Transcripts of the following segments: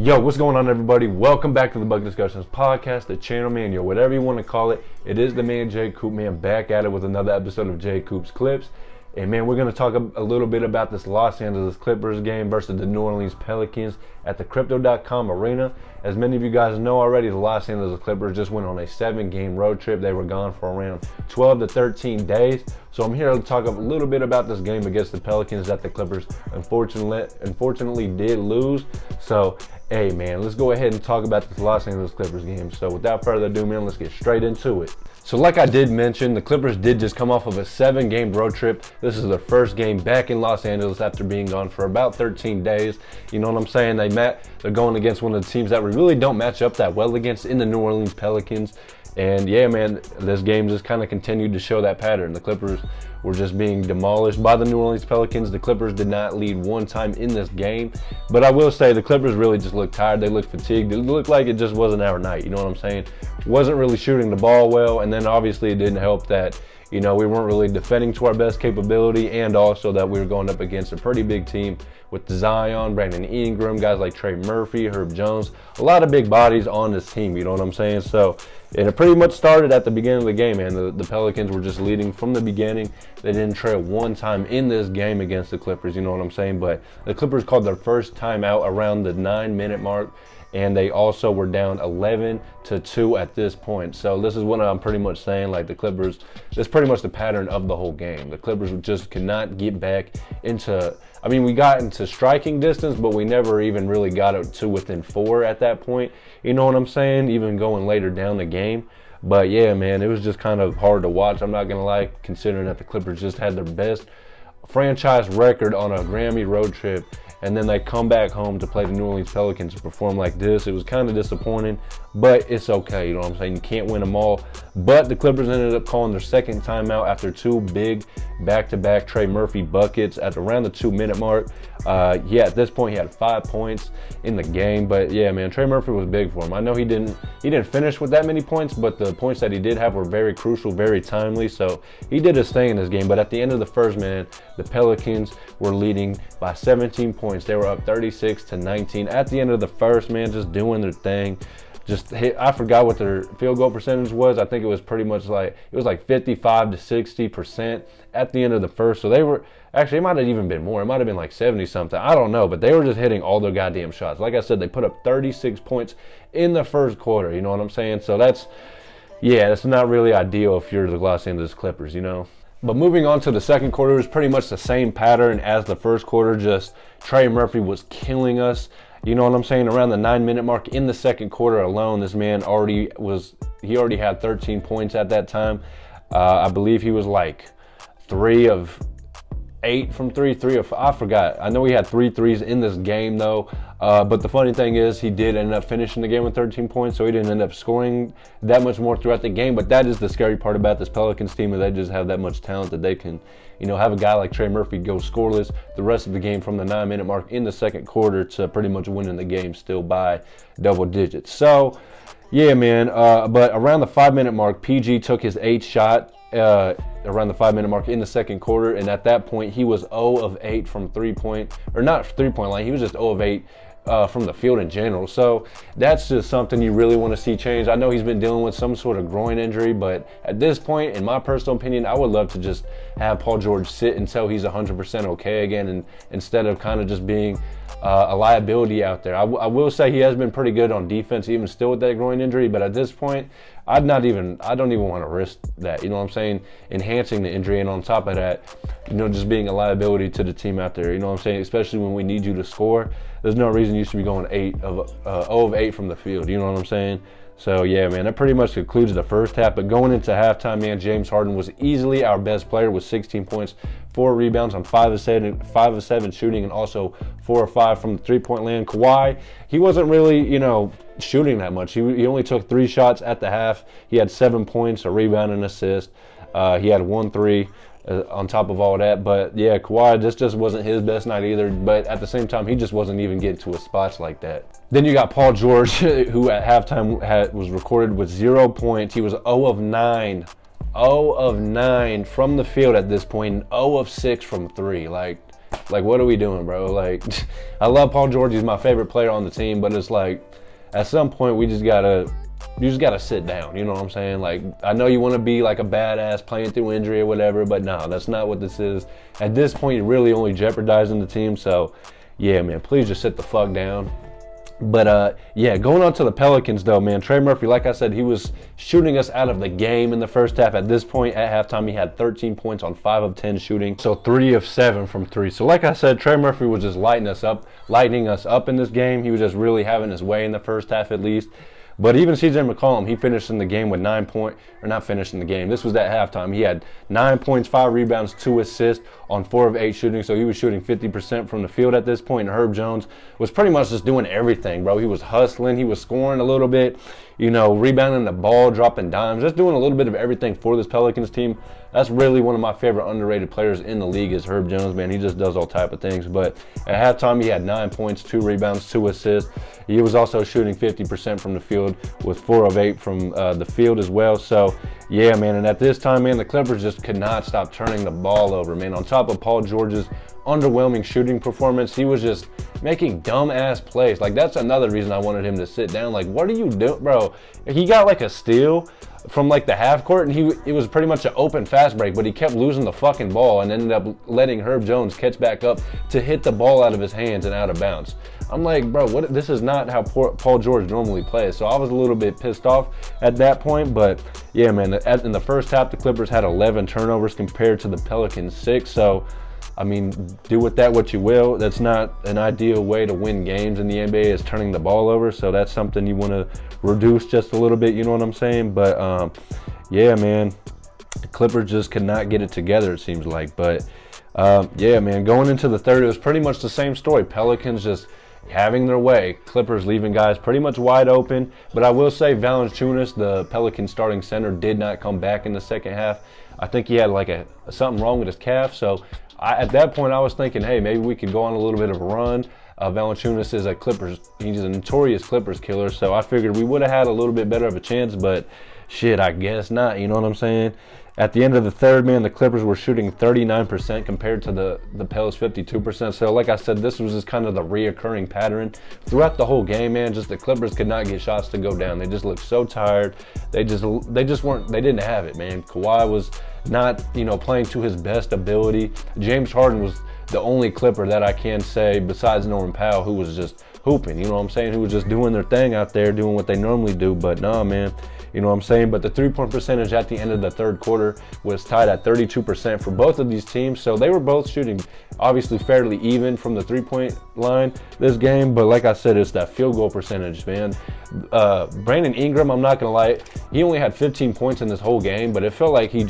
Yo, what's going on, everybody? Welcome back to the Bucket Discussions podcast, the channel, man, yo, whatever you want to call it. It is the man, J. Coop, man, back at it with another episode of J. Coop's Clips. And, man, we're going to talk a little bit about this Los Angeles Clippers game versus the New Orleans Pelicans at the Crypto.com Arena. As many of you guys know already, the Los Angeles Clippers just went on a 7-game road trip. They were gone for around 12 to 13 days. So I'm here to talk a little bit about this game against the Pelicans that the Clippers unfortunately did lose. So, hey, man, let's go ahead and talk about this Los Angeles Clippers game. So without further ado, man, let's get straight into it. So like I did mention, the Clippers did just come off of a 7-game road trip. This is their first game back in Los Angeles after being gone for about 13 days. You know what I'm saying? They're going against one of the teams that we really don't match up that well against in the New Orleans Pelicans. And yeah, man, this game just kind of continued to show that pattern. The Clippers were just being demolished by the New Orleans Pelicans. The Clippers did not lead one time in this game. But I will say the Clippers really just looked tired. They looked fatigued. It looked like it just wasn't our night. You know what I'm saying? Wasn't really shooting the ball well. And then obviously it didn't help that, you know, we weren't really defending to our best capability, and also that we were going up against a pretty big team with Zion, Brandon Ingram, guys like Trey Murphy, Herb Jones, a lot of big bodies on this team, you know what I'm saying? So, and it pretty much started at the beginning of the game, man. The Pelicans were just leading from the beginning. They didn't trail one time in this game against the Clippers, you know what I'm saying? But the Clippers called their first timeout around the 9-minute mark, and they also were down 11-2 at this point. So this is what I'm pretty much saying, like the Clippers, that's pretty much the pattern of the whole game. The Clippers just could not get back into, I mean, we got into striking distance, but we never even really got it to within 4 at that point. You know what I'm saying? Even going later down the game. But yeah, man, it was just kind of hard to watch. I'm not going to lie, considering that the Clippers just had their best franchise record on a Grammy road trip, and then they come back home to play the New Orleans Pelicans and perform like this. It was kind of disappointing, but it's okay, you know what I'm saying? You can't win them all. But the Clippers ended up calling their second timeout after 2 big back-to-back Trey Murphy buckets at around the 2-minute mark. At this point he had 5 points in the game, but yeah, man, Trey Murphy was big for him. I know he didn't finish with that many points, but the points that he did have were very crucial, very timely, so he did his thing in this game. But at the end of the first, man, the Pelicans were leading by 17 points. They were up 36-19 at the end of the first, man, just doing their thing. Just hit, I forgot what their field goal percentage was. I think it was pretty much like, it was like 55 to 60% at the end of the first. So they were, actually it might have even been more. It might have been like 70 something. I don't know, but they were just hitting all their goddamn shots. Like I said, they put up 36 points in the first quarter. You know what I'm saying? So that's not really ideal if you're the Los Angeles Clippers, you know? But moving on to the second quarter, it was pretty much the same pattern as the first quarter. Just Trey Murphy was killing us. You know what I'm saying? Around the 9-minute mark in the second quarter alone, this man already had 13 points at that time. I believe he was like 3 of 8 from 3 of, I forgot. I know he had 3 threes in this game though. But the funny thing is he did end up finishing the game with 13 points, so he didn't end up scoring that much more throughout the game. But that is the scary part about this Pelicans team, is they just have that much talent that they can, you know, have a guy like Trey Murphy go scoreless the rest of the game from the 9-minute mark in the second quarter to pretty much winning the game still by double digits. So yeah, man, but around the 5-minute mark, PG took his 8th shot around the 5-minute mark in the second quarter, and at that point he was 0 of 8 from three-point line. He was just 0 of 8 from the field in general. So that's just something you really want to see change. I know he's been dealing with some sort of groin injury, but at this point, in my personal opinion, I would love to just have Paul George sit until he's 100% okay again, and instead of kind of just being a liability out there. I will say he has been pretty good on defense, even still with that groin injury, but at this point, I don't even want to risk that, you know what I'm saying, enhancing the injury, and on top of that, you know, just being a liability to the team out there, you know what I'm saying, especially when we need you to score. There's no reason you should be going 0 of 8 from the field, you know what I'm saying? So yeah, man, that pretty much concludes the first half. But going into halftime, man, James Harden was easily our best player with 16 points, 4 rebounds on 5 of 7 shooting, and also 4 of 5 from the 3-point land. Kawhi, he wasn't really, you know, shooting that much. He only took 3 shots at the half. He had 7 points, a rebound, and an assist. He had 1 3 on top of all that. But yeah, Kawhi, this just wasn't his best night either. But at the same time, he just wasn't even getting to his spots like that. Then you got Paul George, who at halftime was recorded with 0 points. He was 0 of 9. 0 of 9 from the field at this point, and 0 of 6 from 3. Like, Like, what are we doing, bro? Like, I love Paul George. He's my favorite player on the team, but it's like, at some point, you just gotta sit down. You know what I'm saying? Like, I know you want to be like a badass playing through injury or whatever, but no, that's not what this is. At this point, you're really only jeopardizing the team. So, yeah, man, please just sit the fuck down. But, yeah, going on to the Pelicans, though, man, Trey Murphy, like I said, he was shooting us out of the game in the first half. At this point, at halftime, he had 13 points on 5 of 10 shooting, so 3 of 7 from 3. So, like I said, Trey Murphy was just lightening us up in this game. He was just really having his way in the first half, at least. But even CJ McCollum, he finished in the game with 9 points, or not finished in the game. This was at halftime. He had 9 points, 5 rebounds, 2 assists on 4 of 8 shooting. So he was shooting 50% from the field at this point. And Herb Jones was pretty much just doing everything, bro. He was hustling. He was scoring a little bit, rebounding the ball, dropping dimes, just doing a little bit of everything for this Pelicans team. That's really one of my favorite underrated players in the league is Herb Jones, man. He just does all type of things. But at halftime, he had 9 points, 2 rebounds, 2 assists. He was also shooting 50% from the field with 4 of 8 from the field as well. So, yeah, man. And at this time, man, the Clippers just could not stop turning the ball over, man. On top of Paul George's underwhelming shooting performance, he was just making dumbass plays. Like, that's another reason I wanted him to sit down. Like, what are you doing, bro? He got like a steal from like the half court, and it was pretty much an open fast break, but he kept losing the fucking ball and ended up letting Herb Jones catch back up to hit the ball out of his hands and out of bounds. I'm like, bro, this is not how Paul George normally plays. So I was a little bit pissed off at that point. But yeah, man, in the first half, the Clippers had 11 turnovers compared to the Pelicans 6. So, I mean, do with that what you will. That's not an ideal way to win games in the NBA, is turning the ball over. So that's something you want to reduce just a little bit, you know what I'm saying? But yeah, man, the Clippers just could not get it together, it seems like. But yeah, man, going into the third, it was pretty much the same story. Pelicans just having their way. Clippers leaving guys pretty much wide open. But I will say Valanciunas, the Pelicans starting center, did not come back in the second half. I think he had like something wrong with his calf. So at that point, I was thinking, hey, maybe we could go on a little bit of a run. Valanciunas is he's a notorious Clippers killer. So I figured we would have had a little bit better of a chance, but shit, I guess not. You know what I'm saying? At the end of the third, man, the Clippers were shooting 39% compared to the Pels 52%. So like I said, this was just kind of the reoccurring pattern throughout the whole game, man. Just the Clippers could not get shots to go down. They just looked so tired. They didn't have it, man. Kawhi was not, playing to his best ability. James Harden was the only Clipper that I can say, besides Norman Powell, who was just hooping, you know what I'm saying? Who was just doing their thing out there, doing what they normally do. But nah, man, you know what I'm saying? But the three-point percentage at the end of the third quarter was tied at 32% for both of these teams. So they were both shooting obviously fairly even from the three-point line this game. But like I said, it's that field goal percentage, man. Brandon Ingram, I'm not going to lie, he only had 15 points in this whole game, but it felt like he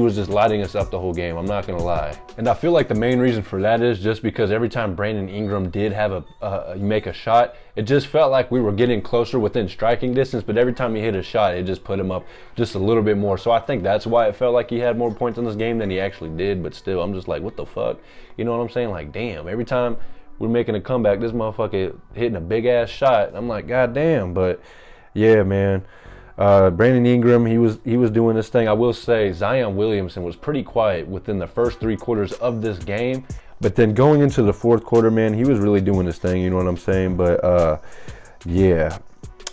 was just lighting us up the whole game. I'm not going to lie. And I feel like the main reason for that is just because every time Brandon Ingram did have make a shot, it just felt like we were getting closer within striking distance, but every time he hit a shot, it just put him up just a little bit more. So I think that's why it felt like he had more points in this game than he actually did. But still, I'm just like, what the fuck? You know what I'm saying? Like, damn, every time we're making a comeback, this motherfucker hitting a big-ass shot. I'm like, god damn. But yeah, man. Brandon Ingram, he was doing this thing. I will say Zion Williamson was pretty quiet within the first 3 quarters of this game, but then going into the fourth quarter, man, he was really doing this thing. You know what I'm saying? But yeah,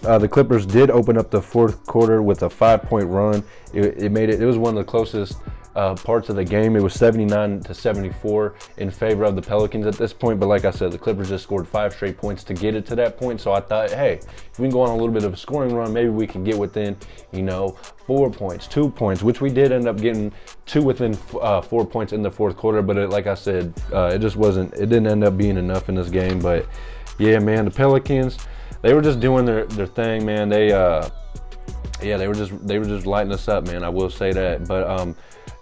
the Clippers did open up the fourth quarter with a 5-point run. It was one of the closest parts of the game. It was 79-74 in favor of the Pelicans at this point. But like I said, the Clippers just scored 5 straight points to get it to that point. So I thought, hey, if we can go on a little bit of a scoring run, maybe we can get within, 4 points, 2 points, which we did end up getting 2 within 4 points in the fourth quarter. But like I said, it didn't end up being enough in this game. But yeah, man, the Pelicans, they were just doing their thing, man. They were just lighting us up, man. I will say that. But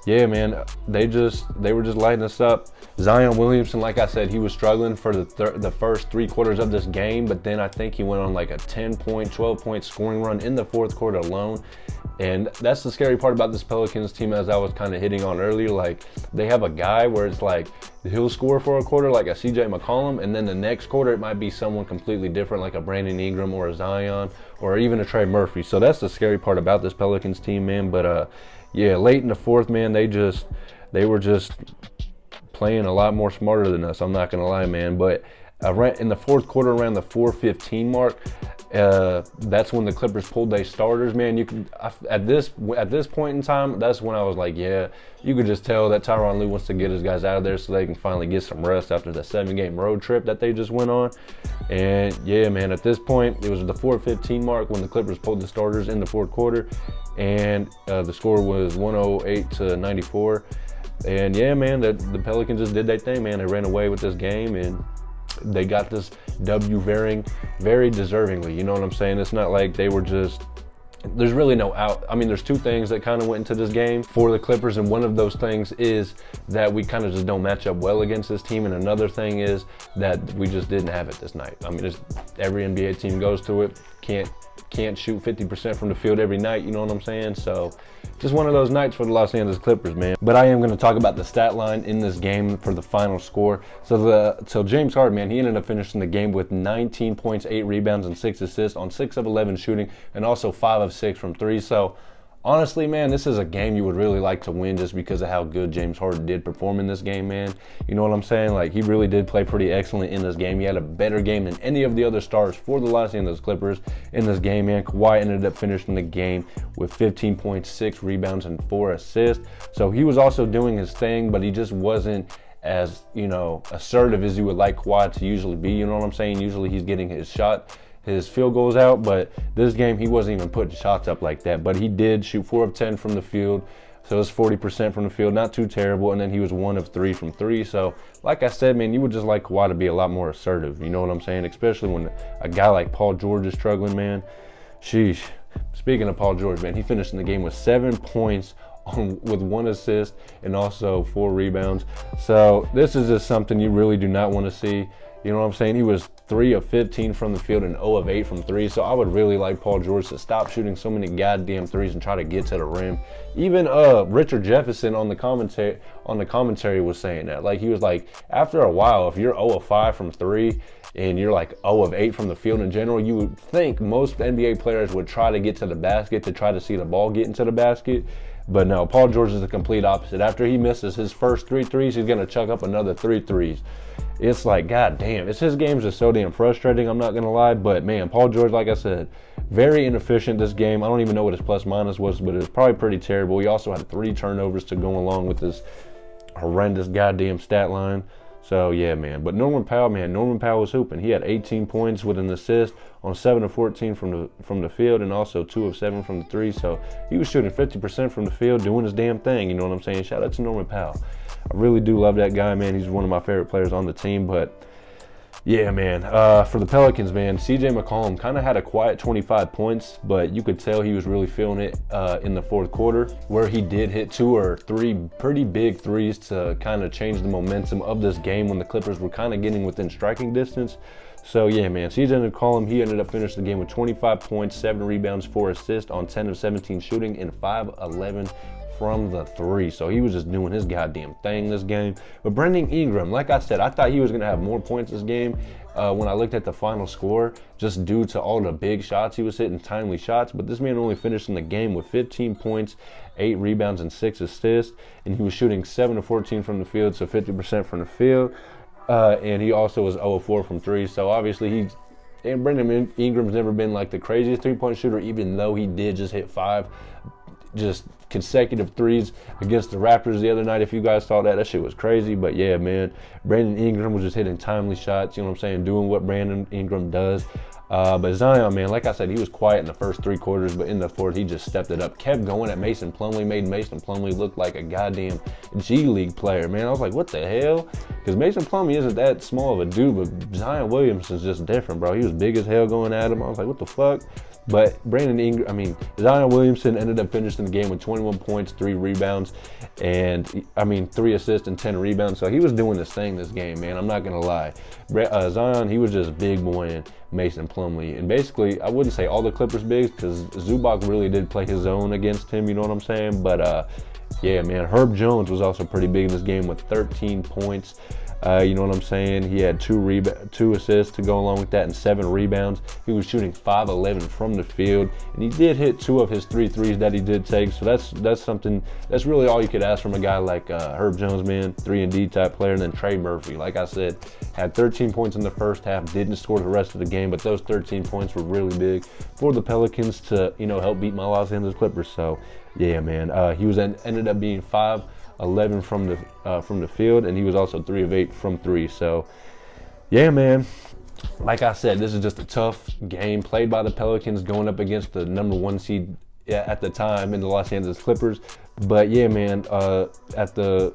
yeah, man, they were just lighting us up. Zion Williamson, like I said, he was struggling for the first 3 quarters of this game, but then I think he went on like a 10-point, 12-point scoring run in the fourth quarter alone. And that's the scary part about this Pelicans team, as I was kind of hitting on earlier. Like, they have a guy where it's like he'll score for a quarter like a CJ McCollum, and then the next quarter it might be someone completely different like a Brandon Ingram or a Zion or even a Trey Murphy. So that's the scary part about this Pelicans team, man. But yeah, late in the fourth, man, they were just playing a lot more smarter than us. I'm not gonna lie, man. But in the fourth quarter, around the 4:15 mark, that's when the Clippers pulled their starters, man. At this point in time, that's when I was like, yeah, you could just tell that Tyronn Lue wants to get his guys out of there so they can finally get some rest after the 7-game road trip that they just went on. And yeah, man, at this point, it was the 4:15 mark when the Clippers pulled the starters in the fourth quarter, and the score was 108-94. And yeah, man, the Pelicans just did their thing, man. They ran away with this game, and they got this W very deservingly. You know what I'm saying? It's not like they were just, there's really no out. I mean, there's two things that kind of went into this game for the Clippers, and one of those things is that we kind of just don't match up well against this team, and another thing is that we just didn't have it this night. I mean, every NBA team goes through it. Can't shoot 50% from the field every night, you know what I'm saying? So just one of those nights for the Los Angeles Clippers, man. But I am going to talk about the stat line in this game for the final score. So James Harden, man, he ended up finishing the game with 19 points, 8 rebounds, and 6 assists on 6 of 11 shooting, and also 5 of 6 from 3. So honestly, man, this is a game you would really like to win just because of how good James Harden did perform in this game, man. You know what I'm saying? Like, he really did play pretty excellent in this game. He had a better game than any of the other stars for the Los Angeles Clippers in this game, man. Kawhi ended up finishing the game with 15 points, 6 rebounds, and 4 assists. So he was also doing his thing, but he just wasn't as, assertive as you would like Kawhi to usually be. You know what I'm saying? Usually he's getting his field goals out, but this game he wasn't even putting shots up like that. But he did shoot 4 of 10 from the field, so it's 40% from the field, not too terrible. And then he was 1 of 3 from 3. So like I said, man, you would just like Kawhi to be a lot more assertive, you know what I'm saying? Especially when a guy like Paul George is struggling, man. Sheesh. Speaking of Paul George, man, he finished in the game with 7 points with 1 assist and also 4 rebounds. So this is just something you really do not want to see. You know what I'm saying? He was 3 of 15 from the field and 0 of 8 from 3. So I would really like Paul George to stop shooting so many goddamn threes and try to get to the rim. Even Richard Jefferson on the commentary was saying that. Like, he was like, after a while, if you're 0 of 5 from 3 and you're like 0 of 8 from the field in general, you would think most NBA players would try to get to the basket to try to see the ball get into the basket. But no, Paul George is the complete opposite. After he misses his first 3 threes, he's going to chuck up another 3 threes. It's like, god damn, his game's just so damn frustrating, I'm not going to lie. But man, Paul George, like I said, very inefficient this game. I don't even know what his plus minus was, but it was probably pretty terrible. He also had 3 turnovers to go along with this horrendous goddamn stat line. So yeah, man. But Norman Powell was hooping. He had 18 points with an assist on 7 of 14 from the field, and also 2 of 7 from the 3. So he was shooting 50% from the field, doing his damn thing. You know what I'm saying? Shout out to Norman Powell. I really do love that guy, man. He's one of my favorite players on the team. But yeah, man. For the Pelicans, man, CJ McCollum kind of had a quiet 25 points, but you could tell he was really feeling it in the fourth quarter, where he did hit 2 or 3 pretty big threes to kind of change the momentum of this game when the Clippers were kind of getting within striking distance. So yeah, man, CJ McCollum, he ended up finishing the game with 25 points, 7 rebounds, 4 assists on 10 of 17 shooting, and 5 of 11 from the 3. So he was just doing his goddamn thing this game. But Brandon Ingram, like I said, I thought he was going to have more points this game when I looked at the final score, just due to all the big shots he was hitting, timely shots. But this man only finished in the game with 15 points, 8 rebounds, and 6 assists. And he was shooting 7 of 14 from the field, so 50% from the field. And he also was 0 of 4 from 3. So obviously Brandon Ingram's never been like the craziest 3-point shooter, even though he did just hit 5 just consecutive threes against the Raptors the other night. If you guys saw that shit was crazy. But yeah, man, Brandon Ingram was just hitting timely shots, you know what I'm saying, doing what Brandon Ingram does. But Zion, man, like I said, he was quiet in the first 3 quarters, but in the fourth, he just stepped it up, kept going at Mason Plumlee, made Mason Plumlee look like a goddamn G League player, man. I was like, what the hell? Because Mason Plumlee isn't that small of a dude, but Zion Williamson's just different, bro. He was big as hell going at him. I was like, what the fuck? But Zion Williamson ended up finishing the game with 21 points, 3 rebounds, and 3 assists and 10 rebounds. So he was doing his thing this game, man. I'm not gonna lie. Zion, he was just big boying Mason Plumlee, and basically, I wouldn't say all the Clippers bigs, because Zubac really did play his own against him. You know what I'm saying? But yeah, man, Herb Jones was also pretty big in this game with 13 points. You know what I'm saying? He had 2 assists to go along with that and 7 rebounds. He was shooting 5-11 from the field, and he did hit 2 of his 3 threes that he did take. So that's something, that's really all you could ask from a guy like Herb Jones, man, 3-and-D type player. And then Trey Murphy, like I said, had 13 points in the first half, didn't score the rest of the game, but those 13 points were really big for the Pelicans to, you know, help beat my Los Angeles Clippers. So yeah, man, he ended up being 5-11 from the field, and he was also 3 of 8 from 3. So yeah, man, like I said, this is just a tough game played by the Pelicans going up against the number 1 seed at the time in the Los Angeles Clippers. But yeah, man, at the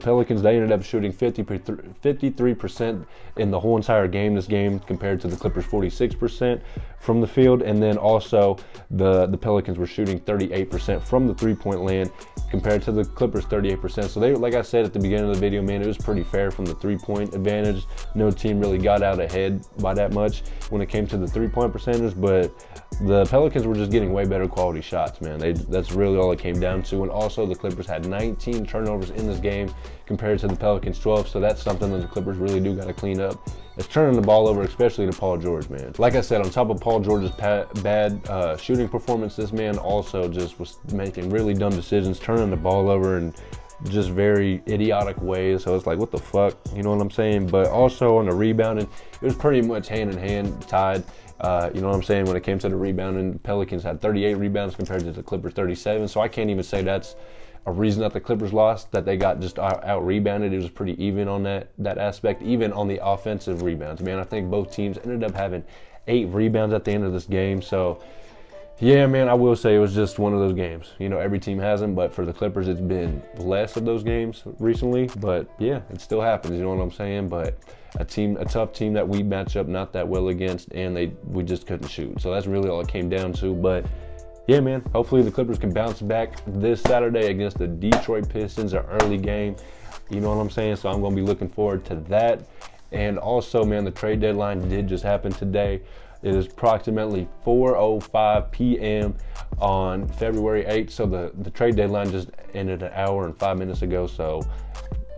Pelicans, they ended up shooting 53% in the whole entire game this game, compared to the Clippers 46% from the field. And then also the Pelicans were shooting 38% from the 3-point land, compared to the Clippers 38%. So they, like I said at the beginning of the video, man, it was pretty fair from the 3-point advantage. No team really got out ahead by that much when it came to the 3-point percentage, but the Pelicans were just getting way better quality shots, man. That's really all it came down to. And also the Clippers had 19 turnovers in this game compared to the Pelicans 12, so that's something that the Clippers really do got to clean up. It's turning the ball over, especially to Paul George, man. Like I said, on top of Paul George's bad shooting performance, this man also just was making really dumb decisions, turning the ball over in just very idiotic ways. So it's like, what the fuck, you know what I'm saying? But also on the rebounding, it was pretty much hand in hand tied. You know what I'm saying? When it came to the rebounding, the Pelicans had 38 rebounds compared to the Clippers 37. So I can't even say that's a reason that the Clippers lost, that they got just out rebounded. It was pretty even on that aspect, even on the offensive rebounds. Man, I think both teams ended up having 8 rebounds at the end of this game. So yeah, man, I will say it was just one of those games. You know, every team has them, but for the Clippers, it's been less of those games recently. But yeah, it still happens. You know what I'm saying? But a tough team that we match up not that well against, and we just couldn't shoot. So that's really all it came down to. But yeah, man, hopefully the Clippers can bounce back this Saturday against the Detroit Pistons, an early game. You know what I'm saying? So I'm going to be looking forward to that. And also, man, the trade deadline did just happen today. It is approximately 4:05 p.m. on February 8th. So the trade deadline just ended an hour and 5 minutes ago. So,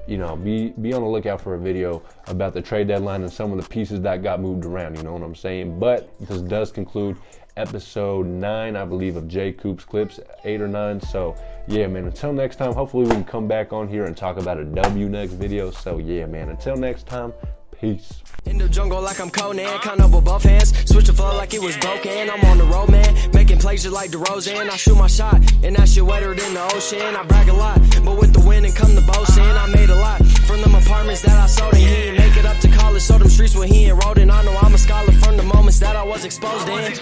you know, be on the lookout for a video about the trade deadline and some of the pieces that got moved around. You know what I'm saying? But this does conclude episode 9, I believe, of J Coops Clips, 8 or 9. So yeah, man, until next time, hopefully we can come back on here and talk about a W next video. So yeah, man, until next time, peace. In the jungle like I'm Conan, count up with both hands, switch the flow like it was broken. I'm on the road, man, making plays just like DeRozan. I shoot my shot, and that shit wetter than the ocean. I brag a lot, but with the wind and come the boasting. I made a lot from them apartments that I sold, and he didn't make it up to college, so them streets where he enrolled in. I know I'm a scholar from the moments that I was exposed in.